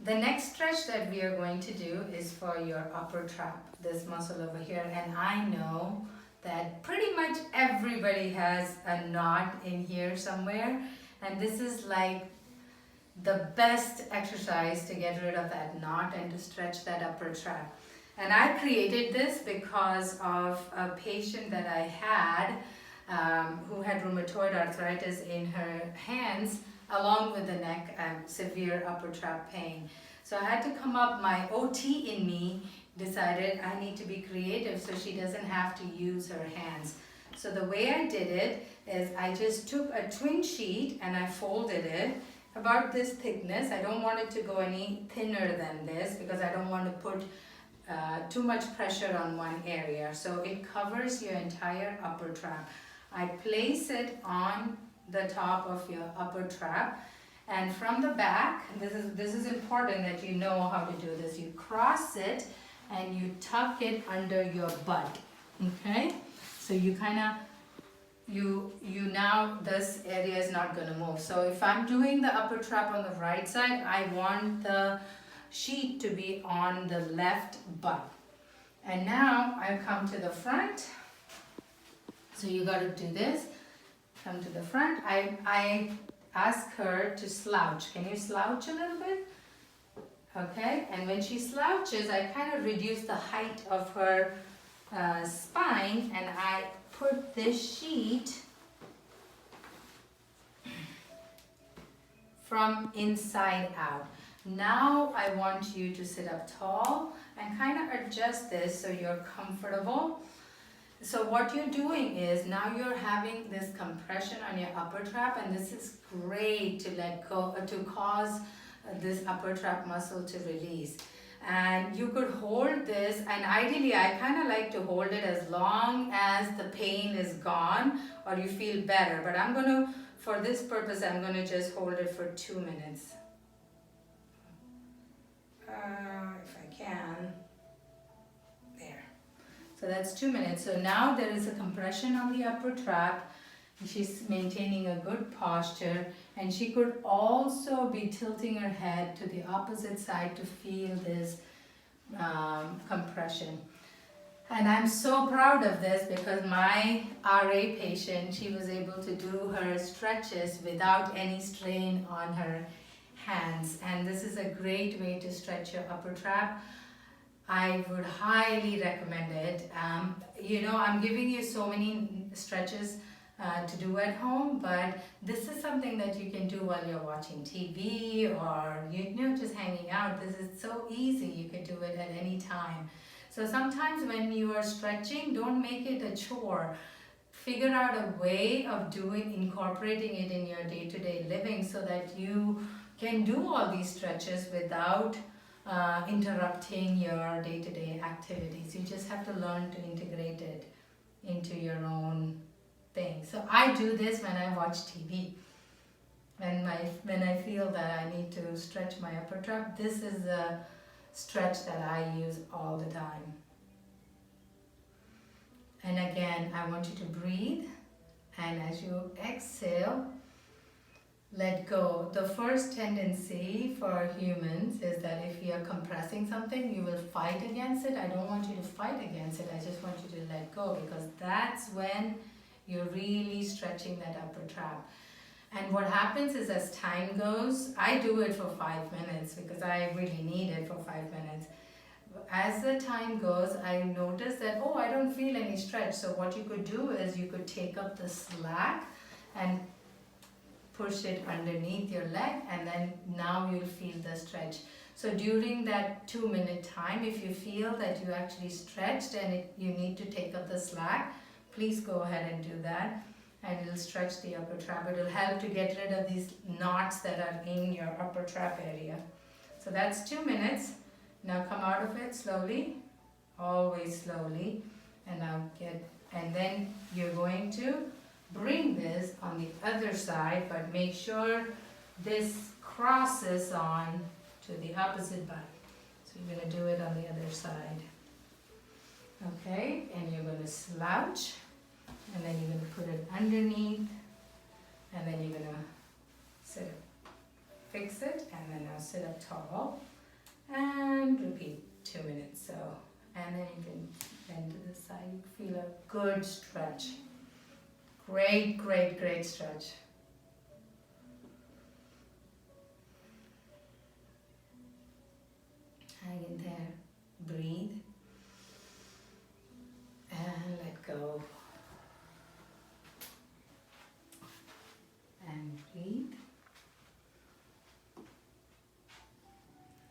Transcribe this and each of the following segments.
The next stretch that we are going to do is for your upper trap, this muscle over here. And I know that pretty much everybody has a knot in here somewhere. And this is like the best exercise to get rid of that knot and to stretch that upper trap. And I created this because of a patient that I had who had rheumatoid arthritis in her hands along with the neck and severe upper trap pain. So I had to come up, my OT in me decided I need to be creative so she doesn't have to use her hands. So the way I did it is I just took a twin sheet and I folded it about this thickness. I don't want it to go any thinner than this because I don't want to put too much pressure on one area. So it covers your entire upper trap. I place it on the top of your upper trap, and from the back, this is important that you know how to do this. You cross it and you tuck it under your butt. Okay, so you kind of you now this area is not going to move. So if I'm doing the upper trap on the right side, I want the sheet to be on the left butt. And now I come to the front. So you got to do this. Come to the front. I ask her to slouch. Can you slouch a little bit? Okay. And when she slouches, I kind of reduce the height of her spine, and I put this sheet from inside out. Now I want you to sit up tall and kind of adjust this so you're comfortable. So what you're doing is now you're having this compression on your upper trap, and this is great to let go, to cause this upper trap muscle to release. And you could hold this, and ideally I kind of like to hold it as long as the pain is gone or you feel better. But I'm going to, for this purpose, I'm going to just hold it for 2 minutes. If I can. There. So that's 2 minutes. So now there is a compression on the upper trap. She's maintaining a good posture, and she could also be tilting her head to the opposite side to feel this compression. And I'm so proud of this because my RA patient, she was able to do her stretches without any strain on her hands. And this is a great way to stretch your upper trap. I would highly recommend it. You know, I'm giving you so many stretches to do at home, but this is something that you can do while you're watching TV or you know just hanging out. This is so easy, you can do it at any time. So sometimes when you are stretching, don't make it a chore. Figure out a way of incorporating it in your day-to-day living so that you can do all these stretches without interrupting your day-to-day activities. You just have to learn to integrate it into your own thing. So I do this when I watch TV. When I feel that I need to stretch my upper trap, this is the stretch that I use all the time. And again, I want you to breathe, and as you exhale, let go. The first tendency for humans is that if you are compressing something, you will fight against it. I don't want you to fight against it. I just want you to let go, because that's when you're really stretching that upper trap. And what happens is as time goes, I do it for 5 minutes because I really need it for 5 minutes. As the time goes, I notice that, oh, I don't feel any stretch. So what you could do is you could take up the slack and push it underneath your leg, and then now you'll feel the stretch. So during that 2-minute time, if you feel that you actually stretched and you need to take up the slack, please go ahead and do that, and it'll stretch the upper trap. It'll help to get rid of these knots that are in your upper trap area. So that's 2 minutes. Now come out of it slowly, always slowly, and then you're going to bring this on the other side, but make sure this crosses on to the opposite butt. So you're going to do it on the other side. Okay, and you're going to slouch, and then you're going to put it underneath, and then you're going to fix it, and then now sit up tall and repeat 2 minutes. So, and then you can bend to the side. You feel a good stretch. Great, great, great stretch. Hang in there. Breathe. And let go. And breathe.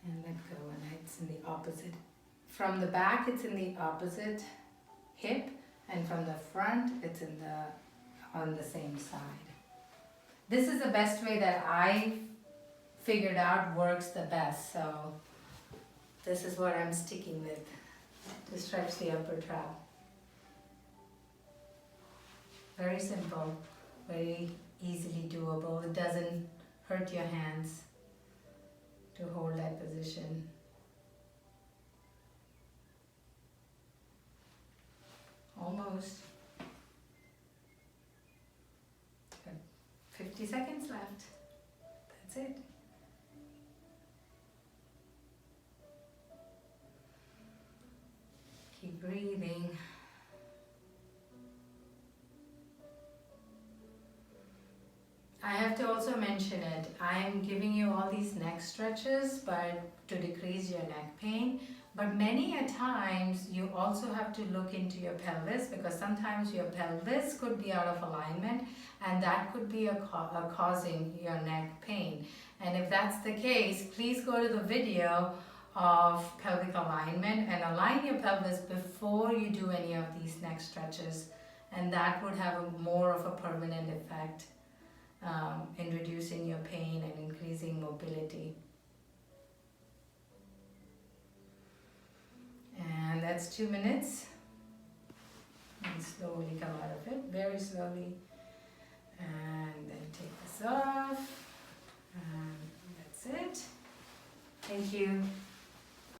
And let go. And it's in the opposite. From the back, it's in the opposite hip. And from the front, it's in on the same side. This is the best way that I figured out works the best. So this is what I'm sticking with to stretch the upper trap. Very simple, very easily doable. It doesn't hurt your hands to hold that position. Almost. Got 50 seconds left. That's it. Keep breathing. I have to also mention it. I am giving you all these neck stretches to decrease your neck pain. But many a times you also have to look into your pelvis, because sometimes your pelvis could be out of alignment and that could be causing your neck pain. And if that's the case, please go to the video of pelvic alignment and align your pelvis before you do any of these neck stretches, and that would have more of a permanent effect in reducing your pain and increasing mobility. And that's 2 minutes. And slowly come out of it, very slowly. And then take this off. And that's it. Thank you.